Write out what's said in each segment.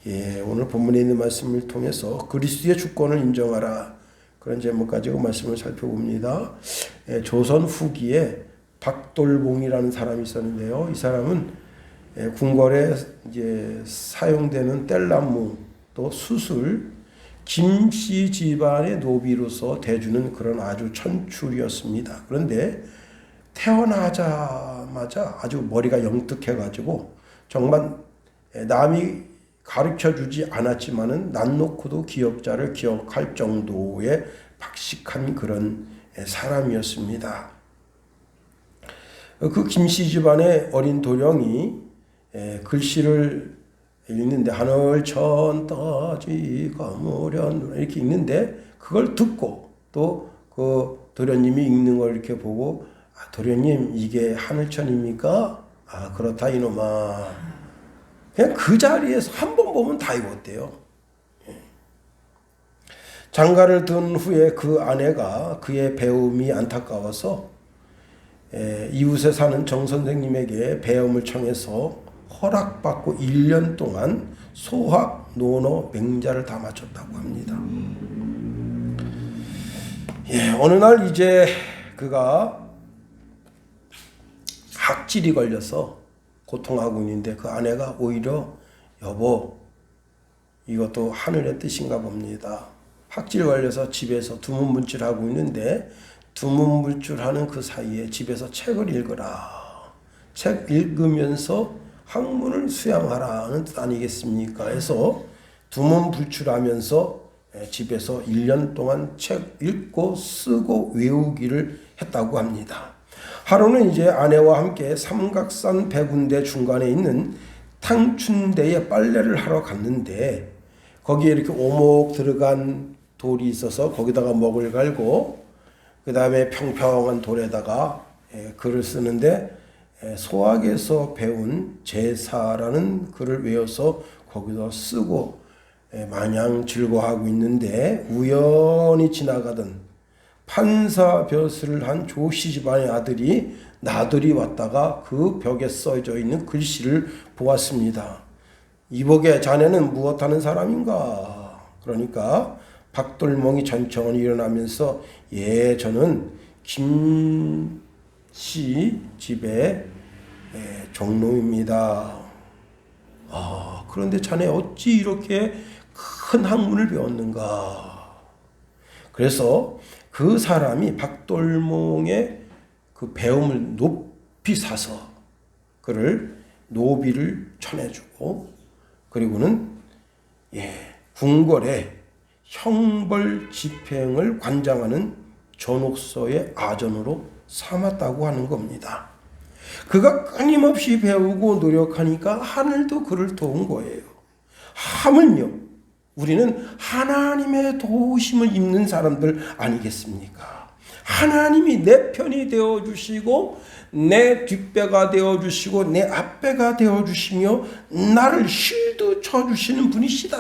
오늘 본문에 있는 말씀을 통해서 그리스도의 주권을 인정하라, 그런 제목 가지고 말씀을 살펴봅니다. 조선 후기에 박돌봉이라는 사람이 있었는데요. 이 사람은 궁궐에 이제 사용되는 뗄나무 또 수술, 김씨 집안의 노비로서 대주는 그런 아주 천출이었습니다. 그런데 태어나자마자 아주 머리가 영특해가지고 정말 남이 가르쳐주지 않았지만은 난 놓고도 기억자를 기억할 정도의 박식한 그런 사람이었습니다. 그 김씨 집안의 어린 도령이 글씨를 읽는데 하늘천 따지 가무련 이렇게 읽는데 그걸 듣고 또 그 도련님이 읽는 걸 이렇게 보고 도련님 이게 하늘천입니까? 그렇다 이놈아. 그냥 그 자리에서 한 번 보면 다 익었대요. 장가를 든 후에 그 아내가 그의 배움이 안타까워서 이웃에 사는 정 선생님에게 배움을 청해서 허락받고 1년 동안 소학, 논어, 맹자를 다 마쳤다고 합니다. 어느 날 이제 그가 학질이 걸려서 고통하고 있는데 그 아내가 오히려 여보 이것도 하늘의 뜻인가 봅니다. 학질 걸려서 집에서 두문불출하고 있는데 두문불출하는 그 사이에 집에서 책을 읽으라. 책 읽으면서 학문을 수양하라는 뜻 아니겠습니까? 해서 두문불출하면서 집에서 1년 동안 책 읽고 쓰고 외우기를 했다고 합니다. 하루는 이제 아내와 함께 삼각산 백운대 중간에 있는 탕춘대에 빨래를 하러 갔는데 거기에 이렇게 오목 들어간 돌이 있어서 거기다가 먹을 갈고 그 다음에 평평한 돌에다가 글을 쓰는데 소학에서 배운 제사라는 글을 외워서 거기서 쓰고 마냥 즐거워하고 있는데 우연히 지나가던 판사 벼슬을 한 조씨 집안의 아들이 나들이 왔다가 그 벽에 써져 있는 글씨를 보았습니다. 이복의 자네는 무엇하는 사람인가? 그러니까 박돌몽이 천천히 일어나면서 저는 김씨 집의 종놈입니다. 그런데 자네 어찌 이렇게 큰 학문을 배웠는가? 그래서 그 사람이 박돌몽의 그 배움을 높이 사서 그를 노비를 쳐내주고 그리고는 궁궐에 형벌 집행을 관장하는 전옥서의 아전으로 삼았다고 하는 겁니다. 그가 끊임없이 배우고 노력하니까 하늘도 그를 도운 거예요. 하물며 우리는 하나님의 도우심을 입는 사람들 아니겠습니까? 하나님이 내 편이 되어주시고 내 뒷배가 되어주시고 내 앞배가 되어주시며 나를 쉴드 쳐주시는 분이시다.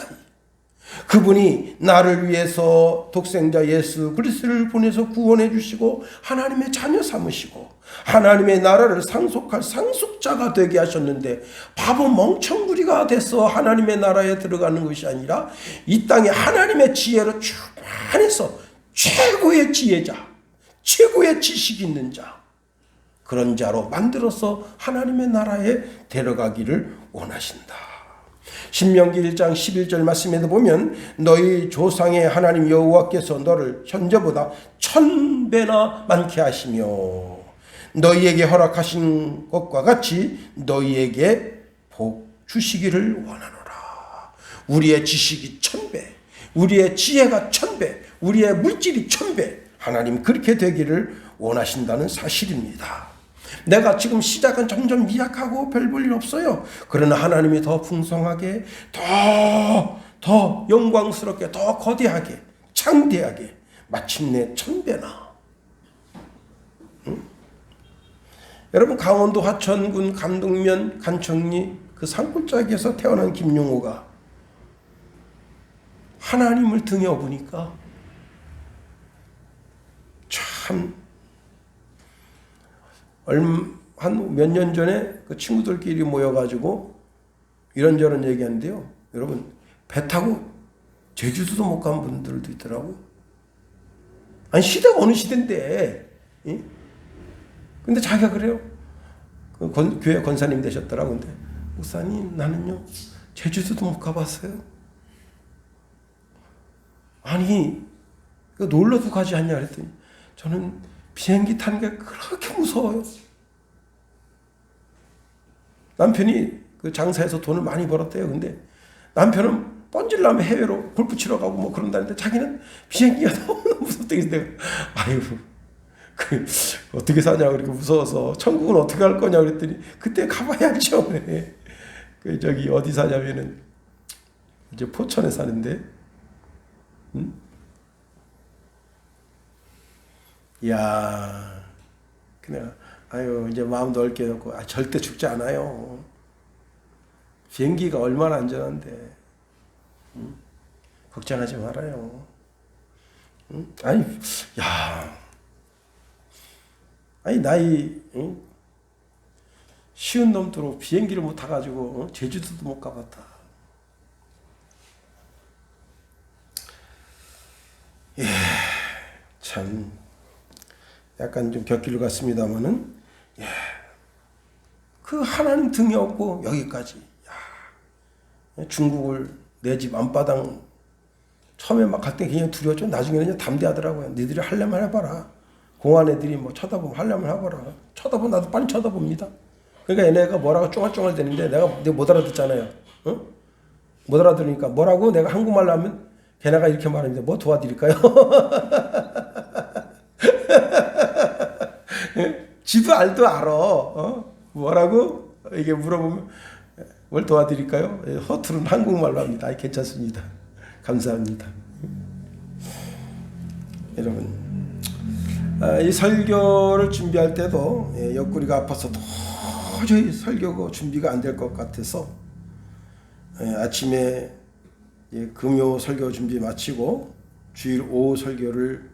그분이 나를 위해서 독생자 예수 그리스도를 보내서 구원해 주시고 하나님의 자녀 삼으시고 하나님의 나라를 상속할 상속자가 되게 하셨는데 바보 멍청구리가 돼서 하나님의 나라에 들어가는 것이 아니라 이 땅에 하나님의 지혜로 충만해서 최고의 지혜자, 최고의 지식 있는 자, 그런 자로 만들어서 하나님의 나라에 데려가기를 원하신다. 신명기 1장 11절 말씀에도 보면 너희 조상의 하나님 여호와께서 너를 현재보다 1000배나 많게 하시며 너희에게 허락하신 것과 같이 너희에게 복 주시기를 원하노라. 우리의 지식이 1000배, 우리의 지혜가 1000배, 우리의 물질이 1000배, 하나님 그렇게 되기를 원하신다는 사실입니다. 내가 지금 시작은 점점 미약하고 별 볼 일 없어요. 그러나 하나님이 더 풍성하게, 더 영광스럽게, 더 거대하게, 창대하게, 마침내 1000배나. 여러분 강원도 하천군 감동면 간청리 그 산골짜기에서 태어난 김용호가 하나님을 등에 업으니까 참 한 몇 년 전에 그 친구들끼리 모여가지고 이런저런 얘기하는데요. 여러분 배 타고 제주도도 못 간 분들도 있더라고. 아니 시대가 어느 시대인데. 예? 근데 자기가 그래요. 교회 권사님 되셨더라고. 근데 목사님 나는요 제주도도 못 가봤어요. 아니 놀러도 가지 않냐 그랬더니 저는 비행기 타는 게 그렇게 무서워요. 남편이 그 장사해서 돈을 많이 벌었대요. 근데 남편은 뻔질나면 해외로 골프 치러 가고 뭐 그런다는데 자기는 비행기가 너무 무섭대. 그래서 내가 아유 어떻게 사냐 그렇게 무서워서 천국은 어떻게 갈 거냐 그랬더니 그때 가봐야죠. 그 저기 어디 사냐면은 이제 포천에 사는데, 이야, 그냥 아유 이제 마음 넓게 놓고 절대 죽지 않아요. 비행기가 얼마나 안전한데, 걱정하지 말아요. 아니, 야, 아니 나이 쉬운 놈들로 비행기를 못 타가지고 제주도도 못 가봤다. 예, 참 약간 좀 곁길로 갔습니다만은, 예, 그 하나님 등이 없고 여기까지. 야, 중국을 내 집 안바당 처음에 막 갈 때 그냥 두려웠죠. 나중에는 그냥 담대하더라고요. 니들이 하려면 해봐라. 공안 애들이 뭐 쳐다보면 하려면 해봐라. 쳐다보면 나도 빨리 쳐다봅니다. 그러니까 얘네가 뭐라고 쫑알쫑알 대는데 내가 못 알아듣잖아요. 어? 못 알아들으니까 뭐라고 내가 한국말로 하면 걔네가 이렇게 말합니다. 뭐 도와드릴까요? 지도 알도 알아. 어? 뭐라고? 이게 물어보면 뭘 도와드릴까요? 허투루는 한국말로 합니다. 아이, 괜찮습니다. 감사합니다. 여러분, 이 설교를 준비할 때도 옆구리가 아파서 도저히 설교가 준비가 안 될 것 같아서 아침에 금요 설교 준비 마치고 주일 오후 설교를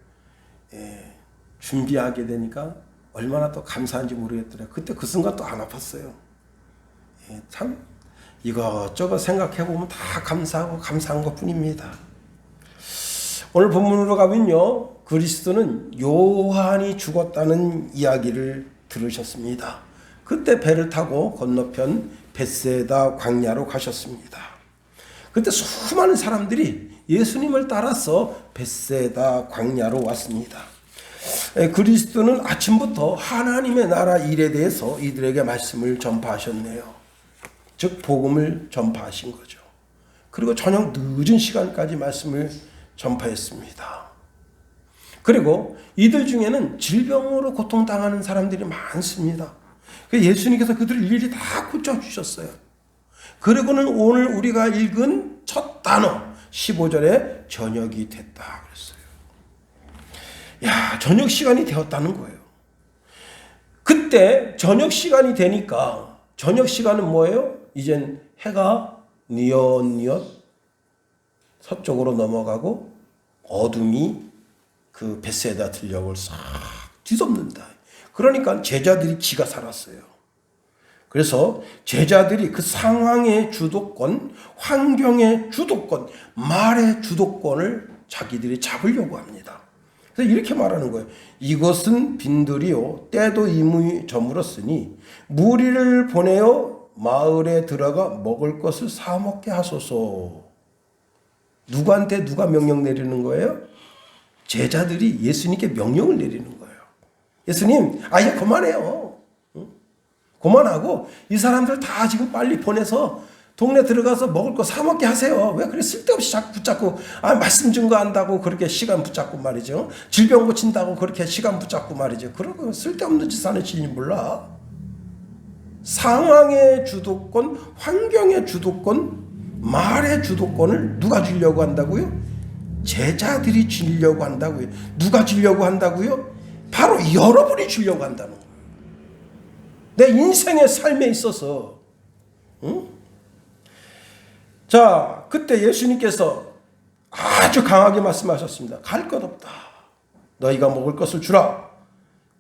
준비하게 되니까 얼마나 또 감사한지 모르겠더라고요. 그때 그 순간 또 안 아팠어요. 참 이것저것 생각해보면 다 감사하고 감사한 것뿐입니다. 오늘 본문으로 가면요, 그리스도는 요한이 죽었다는 이야기를 들으셨습니다. 그때 배를 타고 건너편 벳세다 광야로 가셨습니다. 그때 수많은 사람들이 예수님을 따라서 벳세다 광야로 왔습니다. 그리스도는 아침부터 하나님의 나라 일에 대해서 이들에게 말씀을 전파하셨네요. 즉 복음을 전파하신 거죠. 그리고 저녁 늦은 시간까지 말씀을 전파했습니다. 그리고 이들 중에는 질병으로 고통당하는 사람들이 많습니다. 예수님께서 그들을 일일이 다 고쳐주셨어요. 그리고는 오늘 우리가 읽은 첫 단어 15절에 저녁이 됐다 그랬어요. 야, 저녁 시간이 되었다는 거예요. 그때 저녁 시간이 되니까 저녁 시간은 뭐예요? 이젠 해가 뉘엿뉘엿 서쪽으로 넘어가고 어둠이 그 벳세다 들녘을 싹 뒤덮는다. 그러니까 제자들이 기가 살았어요. 그래서 제자들이 그 상황의 주도권, 환경의 주도권, 말의 주도권을 자기들이 잡으려고 합니다. 그래서 이렇게 말하는 거예요. 이것은 빈들이요 때도 이미 저물었으니 무리를 보내어 마을에 들어가 먹을 것을 사 먹게 하소서. 누구한테 누가 명령 내리는 거예요? 제자들이 예수님께 명령을 내리는 거예요. 예수님, 이제 그만해요. 그만하고 이 사람들 다 지금 빨리 보내서 동네 들어가서 먹을 거 사 먹게 하세요. 왜 그래 쓸데없이 자꾸 붙잡고 말씀 증거한다고 그렇게 시간 붙잡고 말이죠. 질병 고친다고 그렇게 시간 붙잡고 말이죠. 그러고 쓸데없는 짓 하는 신이 몰라. 상황의 주도권, 환경의 주도권, 말의 주도권을 누가 주려고 한다고요? 제자들이 주려고 한다고요. 누가 주려고 한다고요? 바로 여러분이 주려고 한다는 거예요. 내 인생의 삶에 있어서. 응? 자, 그때 예수님께서 아주 강하게 말씀하셨습니다. 갈 것 없다. 너희가 먹을 것을 주라.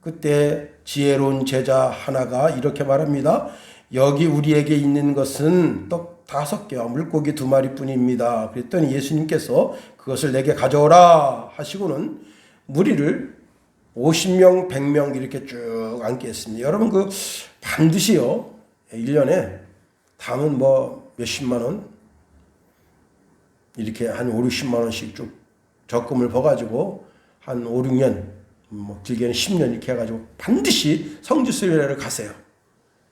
그때 지혜로운 제자 하나가 이렇게 말합니다. 여기 우리에게 있는 것은 떡 5개와 물고기 2마리뿐입니다. 그랬더니 예수님께서 그것을 내게 가져오라 하시고는 무리를 50명, 100명 이렇게 쭉 앉게 했습니다. 여러분 그 반드시요 1년에 담은 뭐 몇십만 원 이렇게 한 5, 60만 원씩 쭉 적금을 버가지고 한 5, 6년 뭐 길게는 10년 이렇게 해가지고 반드시 성지순례를 가세요.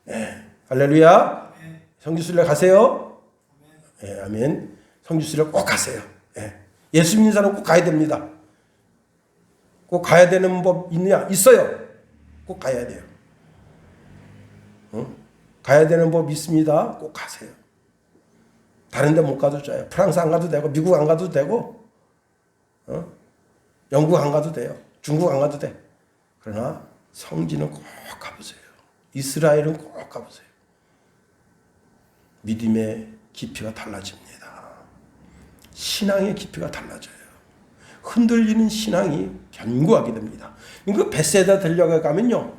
예. 할렐루야. 성지순례 가세요. 예, 아멘. 성지순례 꼭 가세요. 예. 예수 믿는 사람 꼭 가야 됩니다. 꼭 가야 되는 법 있느냐? 있어요. 꼭 가야 돼요. 가야 되는 법 있습니다. 꼭 가세요. 다른 데 못 가도 돼요. 프랑스 안 가도 되고 미국 안 가도 되고 영국 안 가도 돼요. 중국 안 가도 돼. 그러나 성지는 꼭 가보세요. 이스라엘은 꼭 가보세요. 믿음의 깊이가 달라집니다. 신앙의 깊이가 달라져요. 흔들리는 신앙이 견고하게 됩니다. 그 벳세다 들려가 가면요.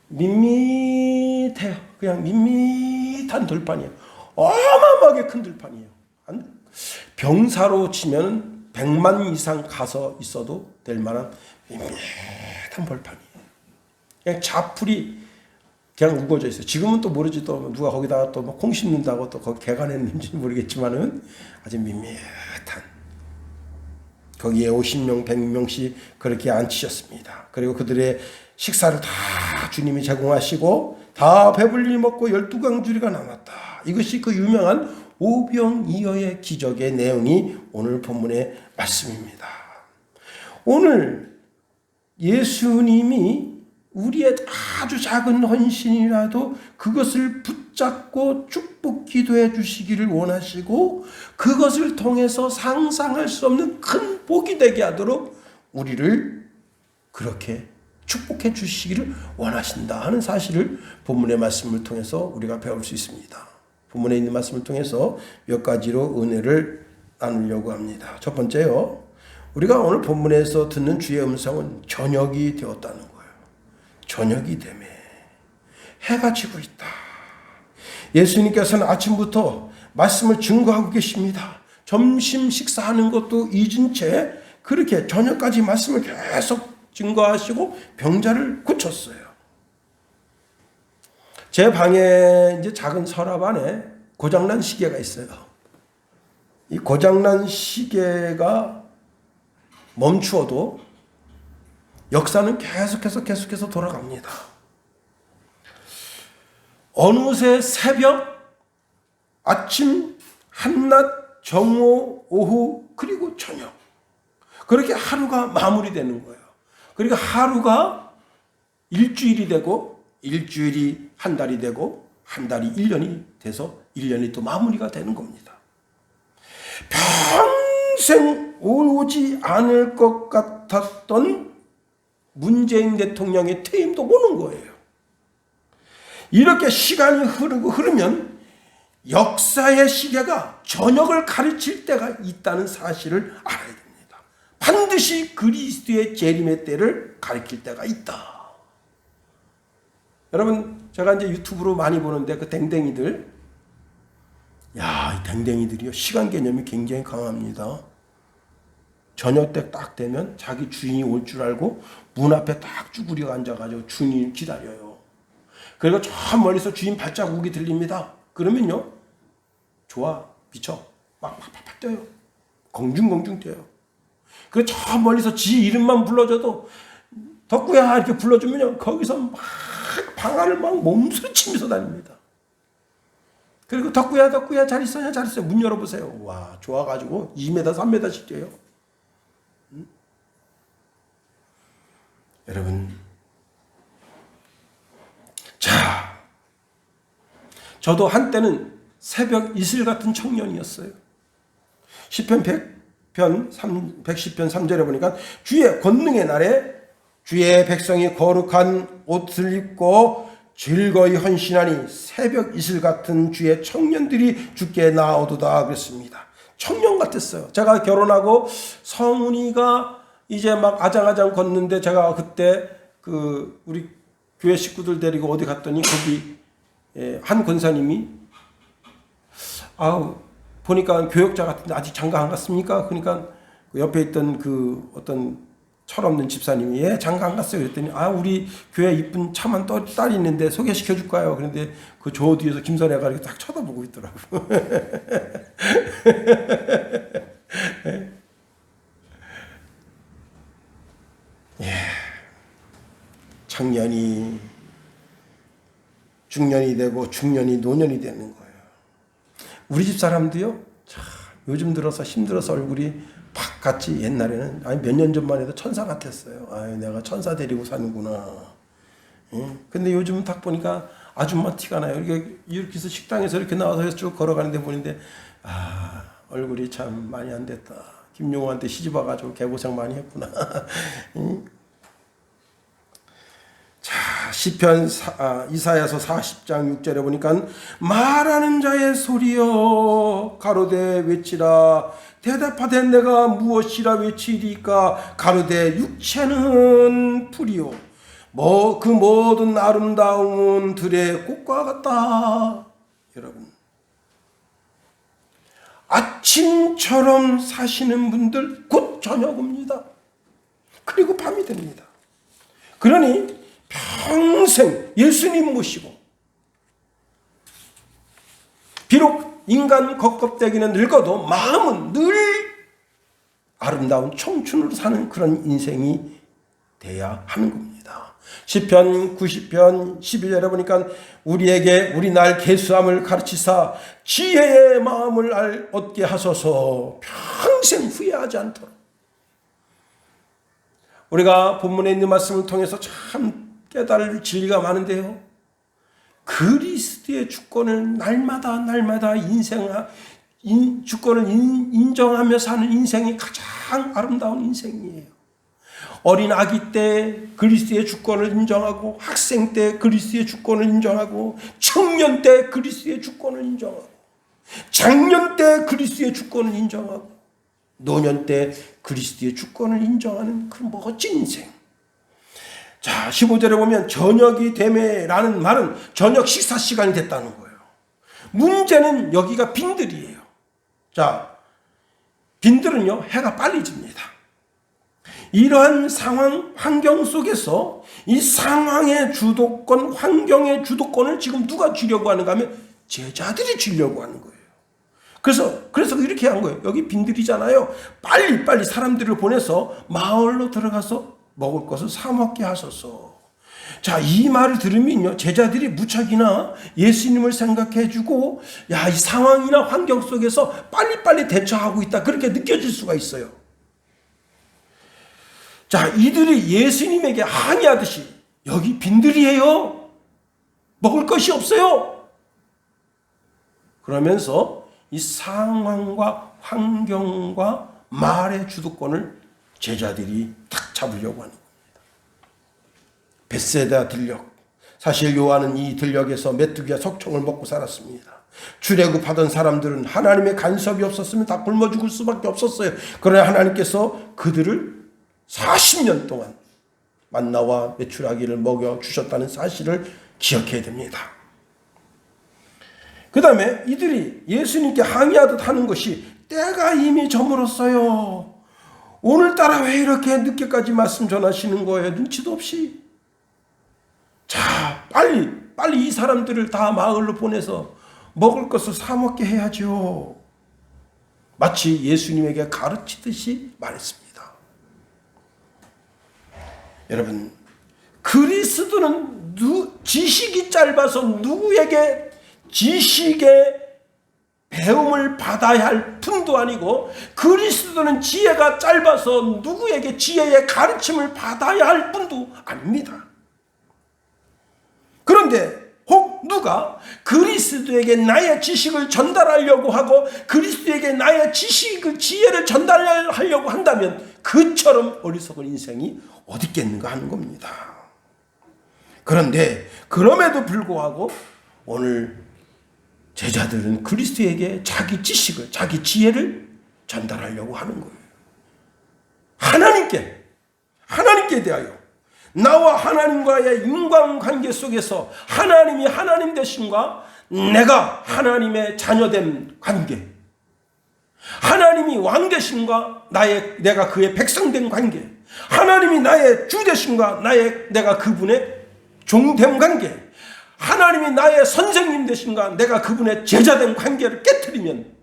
밋밋해요. 그냥 밋밋한 들판이에요. 어마어마하게 큰 들판이에요. 병사로 치면 100만 이상 가서 있어도 될 만한 밋밋한 벌판이에요. 그냥 자풀이 그냥 우거져 있어요. 지금은 또 모르지 또 누가 거기다가 또 콩 심는다고 또 거기 개간했는지 모르겠지만은 아주 밋밋한 거기에 50명, 100명씩 그렇게 앉히셨습니다. 그리고 그들의 식사를 다 주님이 제공하시고 다 배불리 먹고 12강주리가 남았다. 이것이 그 유명한 오병이어의 기적의 내용이 오늘 본문의 말씀입니다. 오늘 예수님이 우리의 아주 작은 헌신이라도 그것을 붙잡고 축복 기도해 주시기를 원하시고 그것을 통해서 상상할 수 없는 큰 복이 되게 하도록 우리를 그렇게 축복해 주시기를 원하신다 하는 사실을 본문의 말씀을 통해서 우리가 배울 수 있습니다. 본문에 있는 말씀을 통해서 몇 가지로 은혜를 나누려고 합니다. 첫 번째요. 우리가 오늘 본문에서 듣는 주의 음성은 저녁이 되었다는 거예요. 저녁이 되매 해가 지고 있다. 예수님께서는 아침부터 말씀을 증거하고 계십니다. 점심 식사하는 것도 잊은 채 그렇게 저녁까지 말씀을 계속 증거하시고 병자를 고쳤어요. 제 방에 이제 작은 서랍 안에 고장난 시계가 있어요. 이 고장난 시계가 멈추어도 역사는 계속해서 돌아갑니다. 어느새 새벽, 아침, 한낮, 정오, 오후, 그리고 저녁. 그렇게 하루가 마무리되는 거예요. 그리고 하루가 일주일이 되고, 일주일이 한 달이 되고, 한 달이 1년이 돼서 1년이 또 마무리가 되는 겁니다. 평생 오지 않을 것 같았던 문재인 대통령의 퇴임도 오는 거예요. 이렇게 시간이 흐르면 역사의 시계가 저녁을 가르칠 때가 있다는 사실을 알아야 됩니다. 반드시 그리스도의 재림의 때를 가리킬 때가 있다. 여러분, 제가 이제 유튜브로 많이 보는데 그 댕댕이들, 이 댕댕이들이요 시간 개념이 굉장히 강합니다. 저녁 때 딱 되면 자기 주인이 올 줄 알고 문 앞에 딱 쭈그려 앉아가지고 주인을 기다려요. 그리고 저 멀리서 주인 발자국이 들립니다. 그러면요, 좋아, 미쳐, 막 뛰어요. 공중공중 뛰어요. 그리고 저 멀리서 지 이름만 불러줘도 덕구야 이렇게 불러주면요, 거기서 막 방안을 막 몸서치면서 다닙니다. 그리고 덕구야 잘 있어요, 잘 있어요. 문 열어보세요. 와, 좋아가지고 2m, 3m씩 뛰어요. 여러분, 자, 저도 한때는 새벽 이슬 같은 청년이었어요. 시편 110편 3절에 보니까 주의 권능의 날에 주의 백성이 거룩한 옷을 입고 즐거이 헌신하니 새벽 이슬 같은 주의 청년들이 주께 나오도다 그랬습니다. 청년 같았어요. 제가 결혼하고 성훈이가 이제 막 아장아장 걷는데 제가 그때 그 우리 교회 식구들 데리고 어디 갔더니 거기 한 권사님이 보니까 교역자 같은데 아직 장가 안 갔습니까? 그러니까 그 옆에 있던 그 어떤 철없는 집사님이 장가 안 갔어요. 그랬더니 우리 교회 이쁜 참한 딸이 있는데 소개시켜 줄까요? 그런데 그 저 뒤에서 김선애가 이렇게 딱 쳐다보고 있더라고요. 청년이 중년이 되고 중년이 노년이 되는 거예요. 우리 집 사람도요, 요즘 들어서 힘들어서 얼굴이 팍같이 옛날에는 몇 년 전만 해도 천사 같았어요. 내가 천사 데리고 사는구나. 근데 요즘은 딱 보니까 아줌마 티가 나요. 이렇게 해서 식당에서 이렇게 나와서 쭉 걸어가는데 보는데 얼굴이 참 많이 안 됐다. 김용호한테 시집 와가지고 개고생 많이 했구나. 자, 시편 이사야서 40장 6절에 보니까 말하는 자의 소리여 가로되 외치라 대답하되 내가 무엇이라 외치리까 가로되 육체는 풀이요 그 모든 아름다움은 들의 꽃과 같다. 여러분, 아침처럼 사시는 분들 곧 저녁 옵니다. 그리고 밤이 됩니다. 그러니 평생 예수님 모시고 비록 인간 겉껍데기는 늙어도 마음은 늘 아름다운 청춘으로 사는 그런 인생이 돼야 하는 겁니다. 시편 90편 12절에 보니까 우리 날 계수함을 가르치사 지혜의 마음을 얻게 하소서. 평생 후회하지 않도록. 우리가 본문에 있는 말씀을 통해서 참 깨달을 진리가 많은데요, 그리스도의 주권을 날마다 주권을 인정하며 사는 인생이 가장 아름다운 인생이에요. 어린 아기 때 그리스도의 주권을 인정하고, 학생 때 그리스도의 주권을 인정하고, 청년 때 그리스도의 주권을 인정하고, 장년 때 그리스도의 주권을 인정하고, 노년 때 그리스도의 주권을 인정하는 그 멋진 인생. 자, 15절에 보면 저녁이 되매라는 말은 저녁 식사 시간이 됐다는 거예요. 문제는 여기가 빈들이에요. 자, 빈들은요, 해가 빨리 집니다. 이러한 상황, 환경 속에서 이 상황의 주도권, 환경의 주도권을 지금 누가 쥐려고 하는가 하면 제자들이 쥐려고 하는 거예요. 그래서 이렇게 한 거예요. 여기 빈들이잖아요. 빨리 사람들을 보내서 마을로 들어가서 먹을 것을 사 먹게 하소서. 자, 이 말을 들으면요, 제자들이 무척이나 예수님을 생각해주고, 이 상황이나 환경 속에서 빨리빨리 대처하고 있다, 그렇게 느껴질 수가 있어요. 자, 이들이 예수님에게 항의하듯이 여기 빈들이에요. 먹을 것이 없어요. 그러면서 이 상황과 환경과 말의 주도권을 제자들이 탁 잡으려고 하는 겁니다. 벳세다 들녘. 사실 요한은 이 들녘에서 메뚜기와 석청을 먹고 살았습니다. 출애굽하던 사람들은 하나님의 간섭이 없었으면 다 굶어 죽을 수밖에 없었어요. 그러나 하나님께서 그들을 40년 동안 만나와 메추라기를 먹여 주셨다는 사실을 기억해야 됩니다. 그 다음에 이들이 예수님께 항의하듯 하는 것이 때가 이미 저물었어요. 오늘따라 왜 이렇게 늦게까지 말씀 전하시는 거예요? 눈치도 없이. 자, 빨리 이 사람들을 다 마을로 보내서 먹을 것을 사 먹게 해야죠. 마치 예수님에게 가르치듯이 말했습니다. 여러분, 그리스도는 지식이 짧아서 누구에게 지식의 배움을 받아야 할 뿐도 아니고, 그리스도는 지혜가 짧아서 누구에게 지혜의 가르침을 받아야 할 뿐도 아닙니다. 그런데 혹 누가 그리스도에게 나의 지식을 전달하려고 하고 그리스도에게 나의 지혜를 전달하려고 한다면 그처럼 어리석은 인생이 어디 있겠는가 하는 겁니다. 그런데 그럼에도 불구하고 오늘 제자들은 그리스도에게 자기 지식을, 자기 지혜를 전달하려고 하는 거예요. 하나님께 대하여 나와 하나님과의 인간관계 속에서 하나님이 하나님 되심과 내가 하나님의 자녀된 관계, 하나님이 왕 되심과 내가 그의 백성된 관계, 하나님이 나의 주 되심과 내가 그분의 종된 관계, 하나님이 나의 선생님 되심과 내가 그분의 제자된 관계를 깨트리면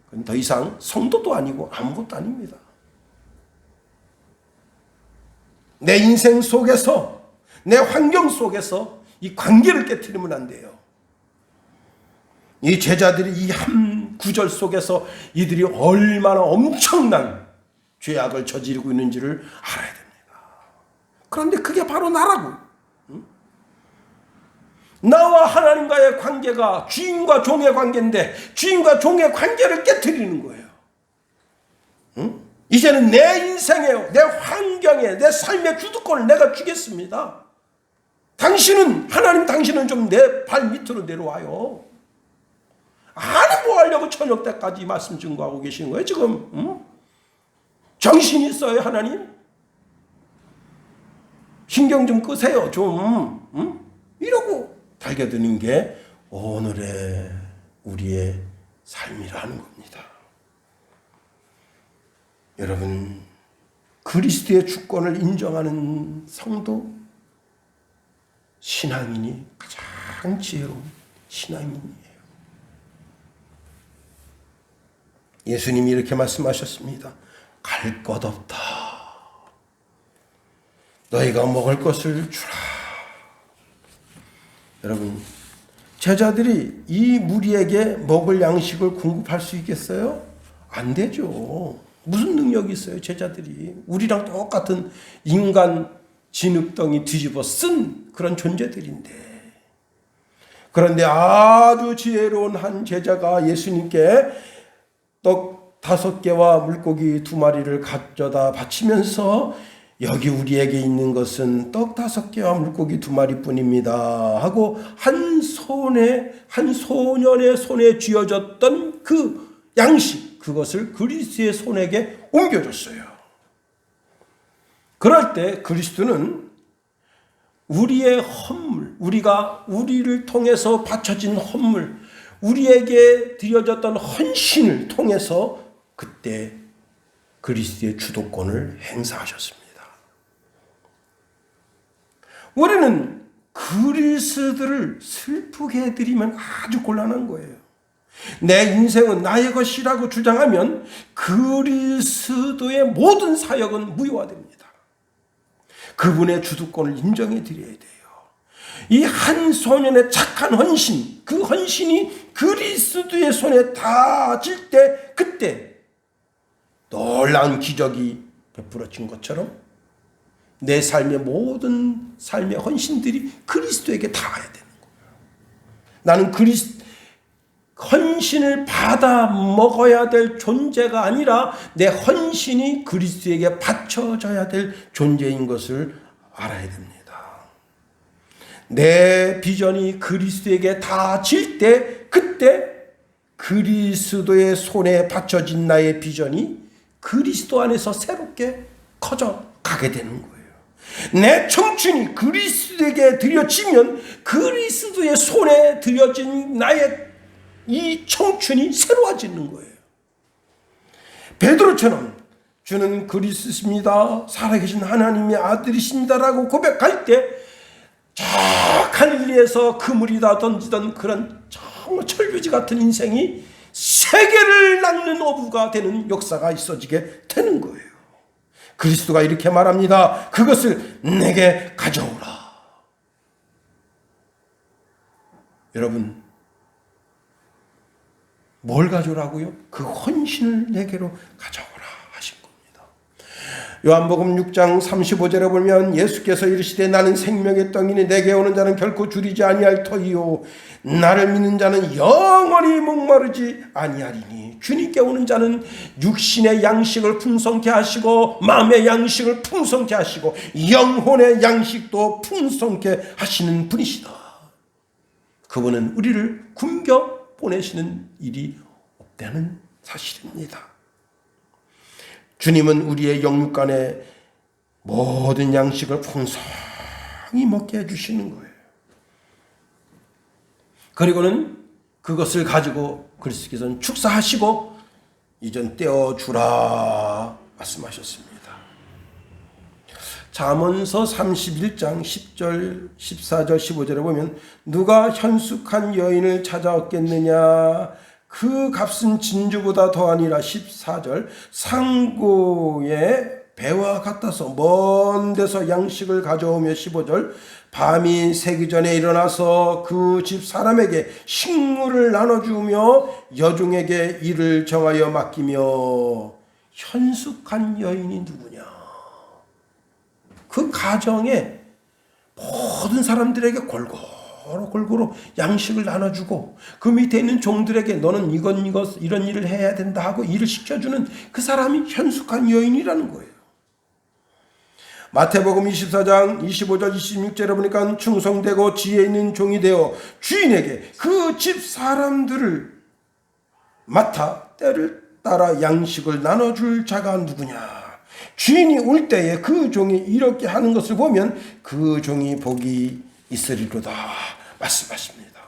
그건 더 이상 성도도 아니고 아무것도 아닙니다. 내 인생 속에서, 내 환경 속에서 이 관계를 깨트리면 안 돼요. 이 제자들이 이 한 구절 속에서 이들이 얼마나 엄청난 죄악을 저지르고 있는지를 알아야 됩니다. 그런데 그게 바로 나라고. 나와 하나님과의 관계가 주인과 종의 관계인데 주인과 종의 관계를 깨트리는 거예요. 이제는 내 인생에, 내 환경에, 내 삶의 주도권을 내가 주겠습니다. 당신은 좀 내 발 밑으로 내려와요. 아니 뭐 하려고 저녁 때까지 말씀 증거하고 계시는 거예요 지금? 정신이 있어요 하나님? 신경 좀 끄세요 좀. 이러고 달겨드는 게 오늘의 우리의 삶이라는 겁니다. 여러분, 그리스도의 주권을 인정하는 성도, 신앙인이 가장 지혜로운 신앙인이에요. 예수님이 이렇게 말씀하셨습니다. 갈 것 없다. 너희가 먹을 것을 주라. 여러분, 제자들이 이 무리에게 먹을 양식을 공급할 수 있겠어요? 안 되죠. 무슨 능력이 있어요, 제자들이. 우리랑 똑같은 인간 진흙덩이 뒤집어 쓴 그런 존재들인데. 그런데 아주 지혜로운 한 제자가 예수님께 떡 5개와 물고기 2마리를 가져다 바치면서 여기 우리에게 있는 것은 떡 5개와 물고기 2마리 뿐입니다 하고 한 소년의 손에 쥐어졌던 그 양식, 그것을 그리스도의 손에게 옮겨줬어요. 그럴 때 그리스도는 우리의 헌물, 우리를 통해서 바쳐진 헌물, 우리에게 드려졌던 헌신을 통해서 그때 그리스도의 주도권을 행사하셨습니다. 우리는 그리스도를 슬프게 해드리면 아주 곤란한 거예요. 내 인생은 나의 것이라고 주장하면 그리스도의 모든 사역은 무효화됩니다. 그분의 주도권을 인정해 드려야 돼요. 이 한 소년의 착한 헌신, 그 헌신이 그리스도의 손에 닿을 때 그때 놀라운 기적이 베풀어진 것처럼 내 삶의 모든 삶의 헌신들이 그리스도에게 닿아야 되는 거예요. 나는 헌신을 받아 먹어야 될 존재가 아니라 내 헌신이 그리스도에게 바쳐져야 될 존재인 것을 알아야 됩니다. 내 비전이 그리스도에게 닿아질 때 그때 그리스도의 손에 받쳐진 나의 비전이 그리스도 안에서 새롭게 커져 가게 되는 거예요. 내 청춘이 그리스도에게 드려지면 그리스도의 손에 드려진 나의 이 청춘이 새로워지는 거예요. 베드로처럼 주는 그리스도십니다, 살아계신 하나님의 아들이십니다라고 고백할 때 저 갈릴리에서 그물이 다 던지던 그런 정말 철부지 같은 인생이 세계를 낚는 어부가 되는 역사가 있어지게 되는 거예요. 그리스도가 이렇게 말합니다. 그것을 내게 가져오라. 여러분, 뭘 가져오라고요? 그 헌신을 내게로 가져오라 하신 겁니다. 요한복음 6장 35절에 보면 예수께서 이르시되 나는 생명의 떡이니 내게 오는 자는 결코 줄이지 아니할 터이요 나를 믿는 자는 영원히 목마르지 아니하리니 주님께 오는 자는 육신의 양식을 풍성케 하시고 마음의 양식을 풍성케 하시고 영혼의 양식도 풍성케 하시는 분이시다. 그분은 우리를 굶겨 보내시는 일이 없다는 사실입니다. 주님은 우리의 영육간에 모든 양식을 풍성히 먹게 해주시는 거예요. 그리고는 그것을 가지고 그리스도께서는 축사하시고 이전 떼어주라 말씀하셨습니다. 잠언서 31장 10절, 14절, 15절에 보면 누가 현숙한 여인을 찾아 얻겠느냐 그 값은 진주보다 더하니라. 14절 상고의 배와 같아서 먼 데서 양식을 가져오며 15절 밤이 새기 전에 일어나서 그 집 사람에게 식물을 나눠주며 여종에게 일을 정하여 맡기며. 현숙한 여인이 누구냐? 그 가정에 모든 사람들에게 골고루 양식을 나눠주고 그 밑에 있는 종들에게 너는 이런 일을 해야 된다 하고 일을 시켜주는 그 사람이 현숙한 여인이라는 거예요. 마태복음 24장 25절 26절에 보니까 충성되고 지혜 있는 종이 되어 주인에게 그 집 사람들을 맡아 때를 따라 양식을 나눠줄 자가 누구냐. 주인이 올 때에 그 종이 이렇게 하는 것을 보면 그 종이 복이 있으리로다 말씀하십니다.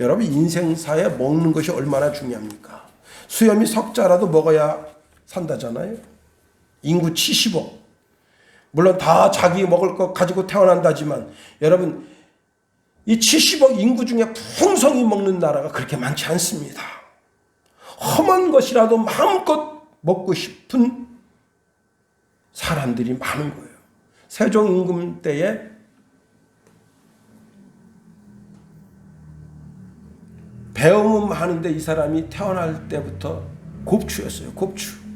여러분 인생사에 먹는 것이 얼마나 중요합니까? 수염이 석자라도 먹어야 산다잖아요. 인구 70억. 물론 다 자기 먹을 것 가지고 태어난다지만 여러분 이 70억 인구 중에 풍성히 먹는 나라가 그렇게 많지 않습니다. 험한 것이라도 마음껏 먹고 싶은 사람들이 많은 거예요. 세종 임금 때에 배움음 하는데 이 사람이 태어날 때부터 곱추였어요. 곱추.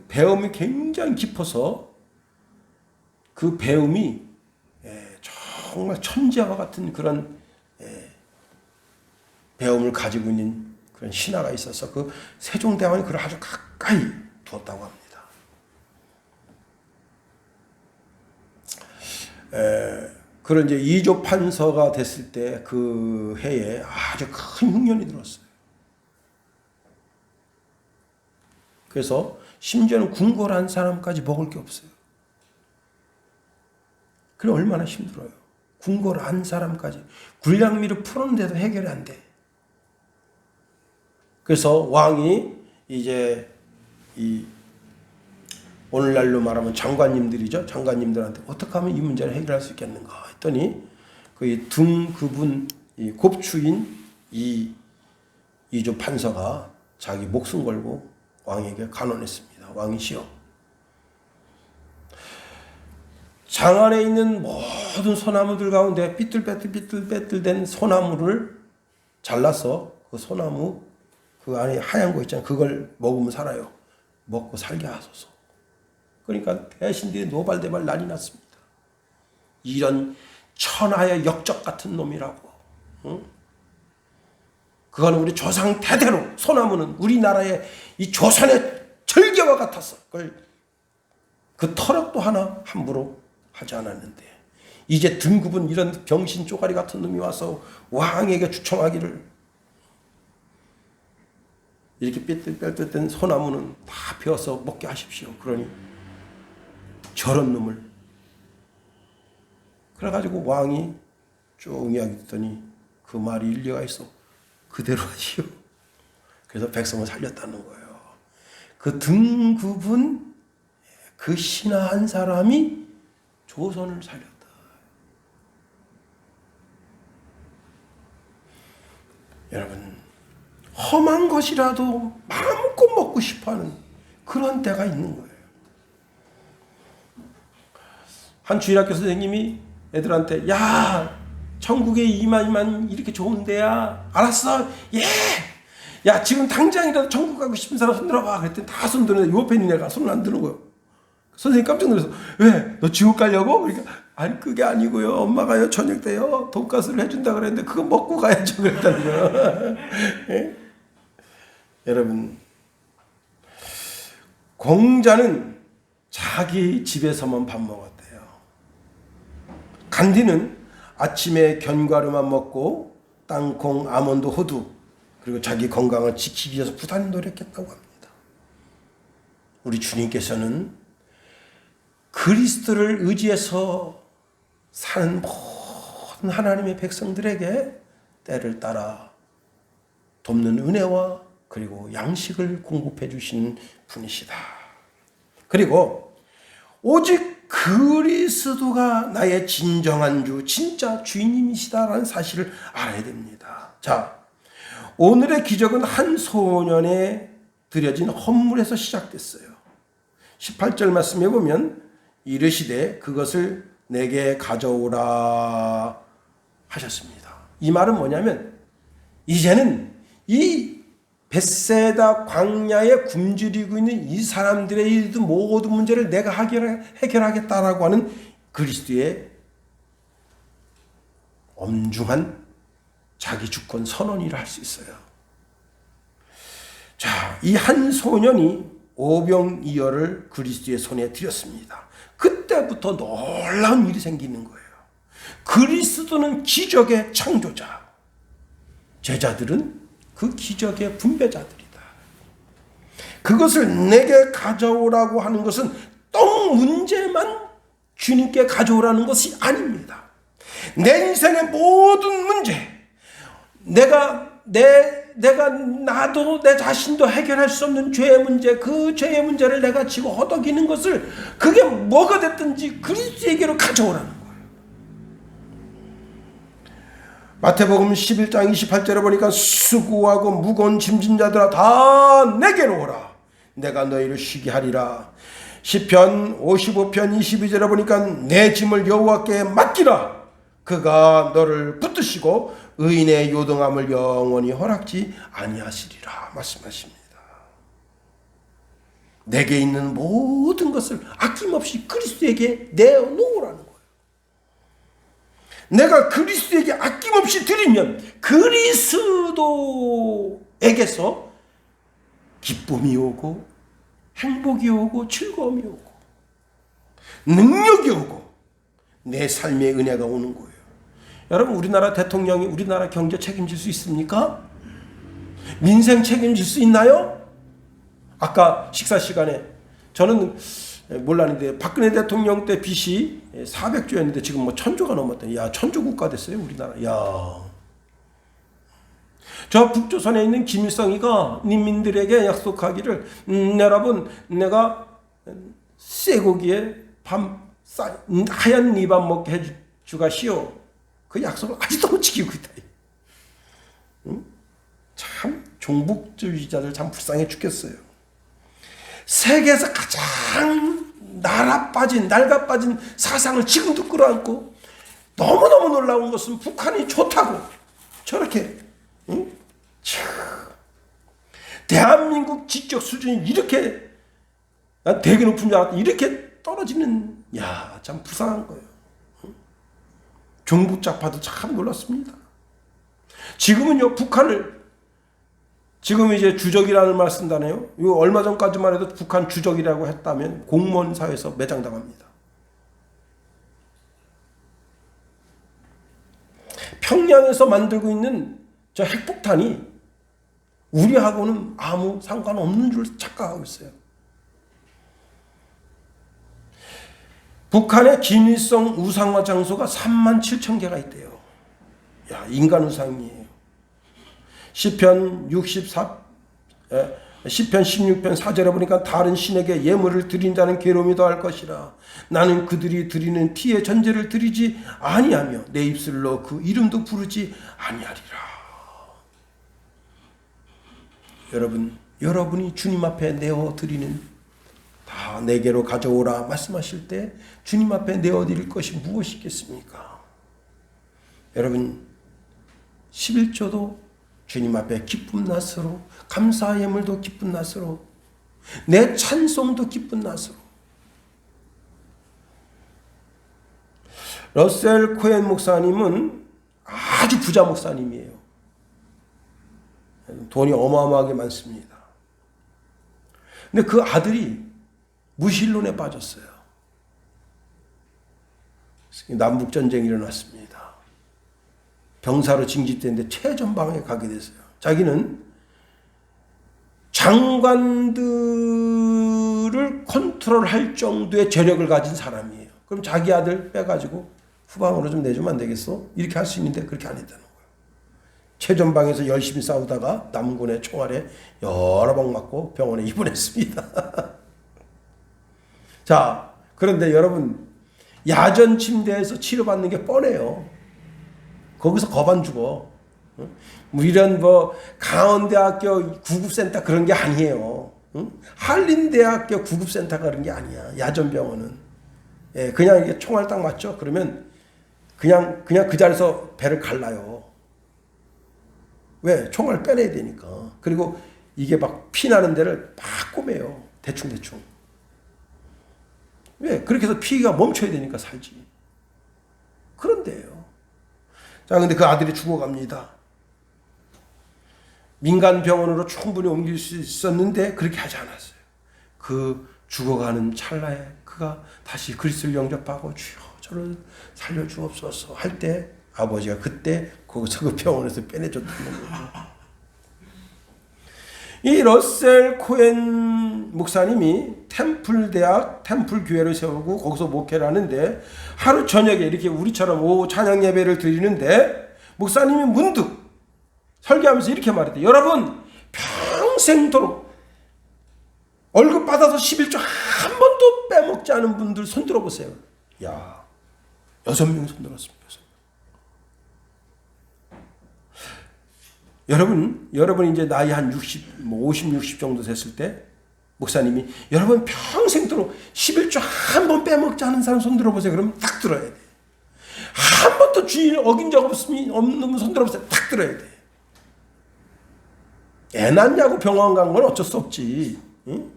배움이 굉장히 깊어서 그 배움이 정말 천재와 같은 그런 배움을 가지고 있는 그런 신하가 있어서 그 세종대왕이 그걸 아주 가까이 두었다고 합니다. 그런 이제 이조 판서가 됐을 때 그 해에 아주 큰 흉년이 들었어요. 그래서 심지어는 궁궐한 사람까지 먹을 게 없어요. 그래 얼마나 힘들어요. 궁궐한 사람까지 군량미를 풀었는데도 해결이 안 돼. 그래서 왕이 이제 이 오늘날로 말하면 장관님들이죠. 장관님들한테 어떻게 하면 이 문제를 해결할 수 있겠는가 했더니 그 등급은 이 곱추인 이 이조 판서가 자기 목숨 걸고 왕에게 간언했습니다. 왕이시여, 장안에 있는 모든 소나무들 가운데 삐뚤빼뚤된 소나무를 잘라서 그 소나무 그 안에 하얀 거 있잖아요. 그걸 먹으면 살아요. 먹고 살게 하소서. 그러니까 대신들이 노발대발 난리 났습니다. 이런 천하의 역적 같은 놈이라고. 응? 그건 우리 조상 대대로 소나무는 우리나라의 이 조선의 절개와 같았어. 그걸 그 터럭도 하나 함부로 하지 않았는데 이제 등급은 이런 병신 쪼가리 같은 놈이 와서 왕에게 추청하기를 이렇게 삐뚤빼뚤된 소나무는 다 베어서 먹게 하십시오. 그러니 저런 놈을 그래가지고 왕이 쭉 이야기 듣더니 그 말이 일리가 있어. 그대로 하시오. 그래서 백성을 살렸다는 거예요. 그 등급은 그 신하 한 사람이 조선을 살렸다. 여러분 험한 것이라도 마음껏 먹고 싶어하는 그런 때가 있는 거예요. 한 주일학교 선생님이 애들한테 야 천국에 이만 이렇게 좋은 데야. 알았어. 예. 야 지금 당장이라도 천국 가고 싶은 사람 손 들어봐. 그랬더니 다 손 드는데 옆에 있는 애가 손을 안 드는 거예요. 선생님 깜짝 놀라서 왜? 너 지옥 가려고? 그러니까 아니 그게 아니고요. 엄마가요 저녁 때요 돈가스를 해준다 그랬는데 그거 먹고 가야죠 그랬다는 거예요. 예? 여러분 공자는 자기 집에서만 밥 먹었대요. 간디는 아침에 견과류만 먹고 땅콩, 아몬드, 호두 그리고 자기 건강을 지키기 위해서 부단히 노력했다고 합니다. 우리 주님께서는 그리스도를 의지해서 사는 모든 하나님의 백성들에게 때를 따라 돕는 은혜와 그리고 양식을 공급해 주시는 분이시다. 그리고 오직 그리스도가 나의 진정한 주, 진짜 주인님이시다라는 사실을 알아야 됩니다. 자, 오늘의 기적은 한 소년에 드려진 헌물에서 시작됐어요. 18절 말씀에 보면 이르시되 그것을 내게 가져오라 하셨습니다. 이 말은 뭐냐면 이제는 이 벳세다 광야에 굶주리고 있는 이 사람들의 일도 모든 문제를 내가 해결하겠다라고 하는 그리스도의 엄중한 자기 주권 선언이라 할 수 있어요. 자, 이 한 소년이 오병이어를 그리스도의 손에 드렸습니다. 그때부터 놀라운 일이 생기는 거예요. 그리스도는 기적의 창조자, 제자들은 그 기적의 분배자들이다. 그것을 내게 가져오라고 하는 것은 떡 문제만 주님께 가져오라는 것이 아닙니다. 내 인생의 모든 문제, 나도 내 자신도 해결할 수 없는 죄의 문제, 그 죄의 문제를 내가 지고 허덕이는 것을 그게 뭐가 됐든지 그리스도에게로 가져오라는 거예요. 마태복음 11장 28절에 보니까 수고하고 무거운 짐진 자들아 다 내게로 오라. 내가 너희를 쉬게 하리라. 시편 55편 22절에 보니까 내 짐을 여호와께 맡기라. 그가 너를 붙드시고 의인의 요동함을 영원히 허락지 아니하시리라 말씀하십니다. 내게 있는 모든 것을 아낌없이 그리스도에게 내어놓으라는 거예요. 내가 그리스도에게 아낌없이 드리면 그리스도에게서 기쁨이 오고 행복이 오고 즐거움이 오고 능력이 오고 내 삶의 은혜가 오는 거예요. 여러분, 우리나라 대통령이 우리나라 경제 책임질 수 있습니까? 민생 책임질 수 있나요? 아까 식사 시간에 저는 몰랐는데 박근혜 대통령 때 빚이 400조였는데 지금 뭐 1000조가 넘었다. 야, 1000조 국가 됐어요, 우리나라. 야. 저 북조선에 있는 김일성이가 인민들에게 약속하기를 여러분, 내가 쇠고기에 하얀 이밥 먹게 해주가시오. 그 약속을 아직도 못 지키고 있다. 참 종북주의자들 참 불쌍해 죽겠어요. 세계에서 가장 낡아 빠진 사상을 지금도 끌어안고 너무너무 놀라운 것은 북한이 좋다고 저렇게 대한민국 지적 수준이 이렇게 되게 높은 줄 알았더니 이렇게 떨어지는, 야, 참 불쌍한 거예요. 종북좌파도 참 놀랐습니다. 지금은요, 북한을 지금 이제 주적이라는 말 쓴다네요. 이거 얼마 전까지만 해도 북한 주적이라고 했다면 공무원 사회에서 매장당합니다. 평양에서 만들고 있는 저 핵폭탄이 우리하고는 아무 상관없는 줄 착각하고 있어요. 북한의 김일성 우상화 장소가 37,000개가 있대요. 야, 인간 우상이에요. 시편 16편 4절에 보니까 다른 신에게 예물을 드린 자는 괴로움이 더할 것이라. 나는 그들이 드리는 피의 전제를 드리지 아니하며 내 입술로 그 이름도 부르지 아니하리라. 여러분이 주님 앞에 내어드리는, 다 내게로 가져오라 말씀하실 때 주님 앞에 내어드릴 것이 무엇이 있겠습니까? 여러분, 11조도 주님 앞에 기쁜 낫으로, 감사 예물도 기쁜 낫으로, 내 찬송도 기쁜 낫으로. 러셀 코엔 목사님은 아주 부자 목사님이에요. 돈이 어마어마하게 많습니다. 근데 그 아들이 무신론에 빠졌어요. 남북전쟁이 일어났습니다. 병사로 징집됐는데 최전방에 가게 됐어요. 자기는 장관들을 모두를 컨트롤할 정도의 재력을 가진 사람이에요. 그럼 자기 아들 빼가지고 후방으로 좀 내주면 안 되겠어? 이렇게 할 수 있는데 그렇게 안 했다는 거예요. 최전방에서 열심히 싸우다가 남군의 총알에 여러 방 맞고 병원에 입원했습니다. 자, 그런데 여러분, 야전 침대에서 치료받는 게 뻔해요. 거기서 거반 죽어. 이런 강원대학교 구급센터 그런 게 아니에요. 한림대학교 구급센터가 그런 게 아니야. 야전병원은. 예, 그냥 이게 총알 딱 맞죠? 그러면 그냥 그 자리에서 배를 갈라요. 왜? 총알 빼내야 되니까. 그리고 이게 막 피나는 데를 막 꼬매요. 대충. 왜? 그렇게 해서 피가 멈춰야 되니까 살지. 그런데요. 자, 근데 그 아들이 죽어갑니다. 민간 병원으로 충분히 옮길 수 있었는데 그렇게 하지 않았어요. 그 죽어가는 찰나에 그가 다시 그리스도를 영접하고 주여 저를 살려주옵소서 할 때 아버지가 그때 거기서 그 병원에서 빼내줬다는 거예요. 이 러셀 코엔 목사님이 템플교회를 세우고 거기서 목회를 하는데 하루 저녁에 이렇게 우리처럼 오후 찬양 예배를 드리는데 목사님이 문득 설교하면서 이렇게 말했대. 여러분 평생도록 월급 받아서 11조 한 번도 빼먹지 않은 분들 손 들어보세요. 야, 6명 손 들었습니다. 6명. 여러분 이제 나이 한 50, 60 정도 됐을 때 목사님이 여러분 평생도록 11조 한 번 빼먹지 않은 사람 손 들어보세요. 그러면 딱 들어야 돼. 한 번도 주인을 어긴 적 없는 손 들어보세요. 딱 들어야 돼. 애 낳냐고 병원 간 건 어쩔 수 없지. 응?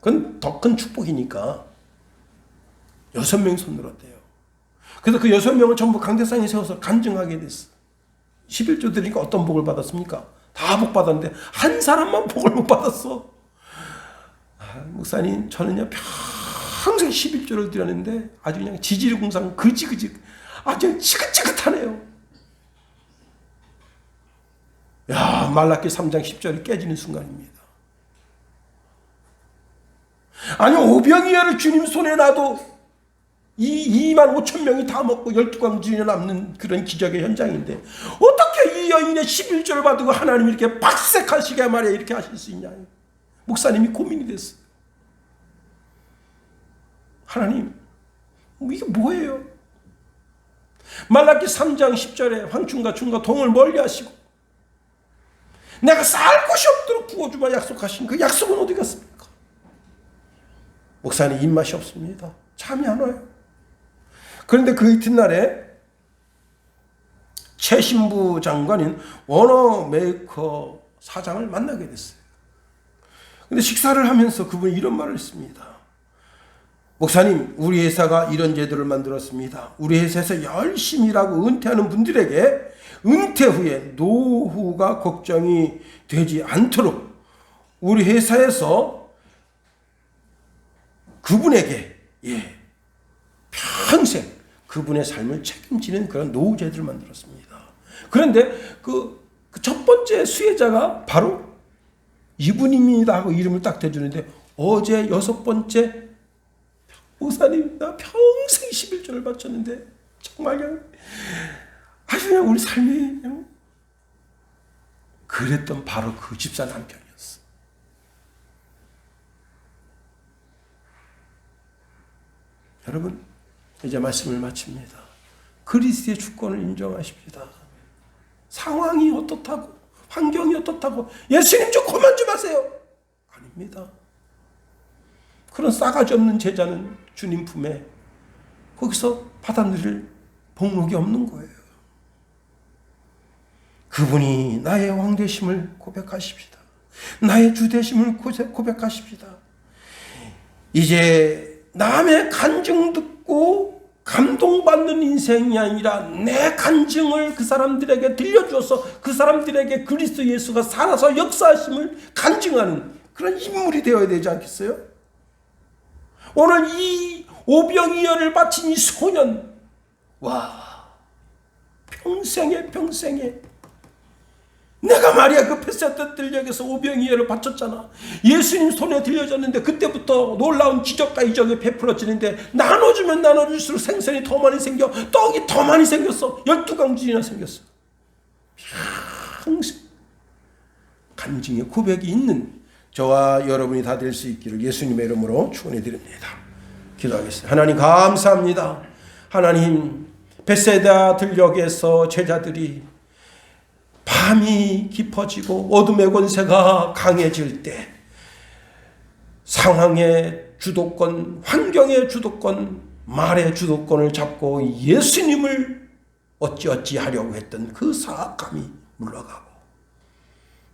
그건 더 큰 축복이니까. 6명 손 들었대요. 그래서 그 6명을 전부 강대상에 세워서 간증하게 됐어. 11조 드리니까 어떤 복을 받았습니까? 다 복 받았는데 한 사람만 복을 못 받았어. 목사님 저는요 평생 11조를 드렸는데 아주 그냥 지지리궁상 그지 아주 지긋지긋하네요. 야, 말라기 3장 10절이 깨지는 순간입니다. 아니 오병이어를 주님 손에 놔도 2만 5천 명이 다 먹고 12광주에 남는 그런 기적의 현장인데 어떻게 이 여인의 11조를 받고 하나님이 이렇게 박색하시게 말이야 이렇게 하실 수 있냐. 목사님이 고민이 됐어. 하나님 이게 뭐예요? 말라기 3장 10절에 황충과 충과 동을 멀리 하시고 내가 쌀 곳이 없도록 구워주마 약속하신 그 약속은 어디 갔습니까? 목사님 입맛이 없습니다. 잠이 안 와요. 그런데 그 이튿날에 최신부 장관인 워너 메이커 사장을 만나게 됐어요. 근데 식사를 하면서 그분이 이런 말을 했습니다. 목사님, 우리 회사가 이런 제도를 만들었습니다. 우리 회사에서 열심히 일하고 은퇴하는 분들에게 은퇴 후에 노후가 걱정이 되지 않도록 우리 회사에서 그분에게 평생 그분의 삶을 책임지는 그런 노후 제도를 만들었습니다. 그런데 그 첫 번째 수혜자가 바로 이분입니다 하고 이름을 딱 대주는데 어제 6번째 목사님 나 평생 11조를 바쳤는데 정말 그냥 아주 그냥 우리 삶이 그냥 그랬던 바로 그 집사 남편이었어. 여러분 이제 말씀을 마칩니다. 그리스도의 주권을 인정하십시다. 상황이 어떻다고 환경이 어떻다고 예수님 좀 그만 좀 하세요. 아닙니다. 그런 싸가지 없는 제자는 주님 품에 거기서 받아들일 복록이 없는 거예요. 그분이 나의 왕되심을 고백하십시다. 나의 주되심을 고백하십시다. 이제 남의 간증 듣고 감동받는 인생이 아니라 내 간증을 그 사람들에게 들려주어서 그 사람들에게 그리스도 예수가 살아서 역사하심을 간증하는 그런 인물이 되어야 되지 않겠어요? 오늘 이 오병이어를 바친 이 소년, 와, 평생에 내가 말이야 그 베세다 들녘에서 오병이어를 바쳤잖아. 예수님 손에 들려졌는데 그때부터 놀라운 기적과 이적이 베풀어지는데 나눠주면 나눠줄수록 생선이 더 많이 생겨, 떡이 더 많이 생겼어. 12강진이나 생겼어. 평생 간증의 고백이 있는 저와 여러분이 다 될 수 있기를 예수님의 이름으로 축원해 드립니다. 기도하겠습니다. 하나님 감사합니다. 하나님 베세다 들녘에서 제자들이 밤이 깊어지고 어둠의 권세가 강해질 때 상황의 주도권, 환경의 주도권, 말의 주도권을 잡고 예수님을 어찌어찌 하려고 했던 그 사악함이 물러가고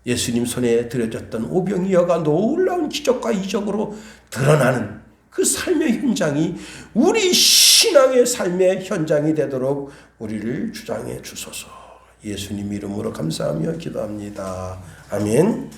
예수님 손에 들여졌던 오병이어가 놀라운 기적과 이적으로 드러나는 그 삶의 현장이 우리 신앙의 삶의 현장이 되도록 우리를 주장해 주소서. 예수님 이름으로 감사하며 기도합니다. 아멘.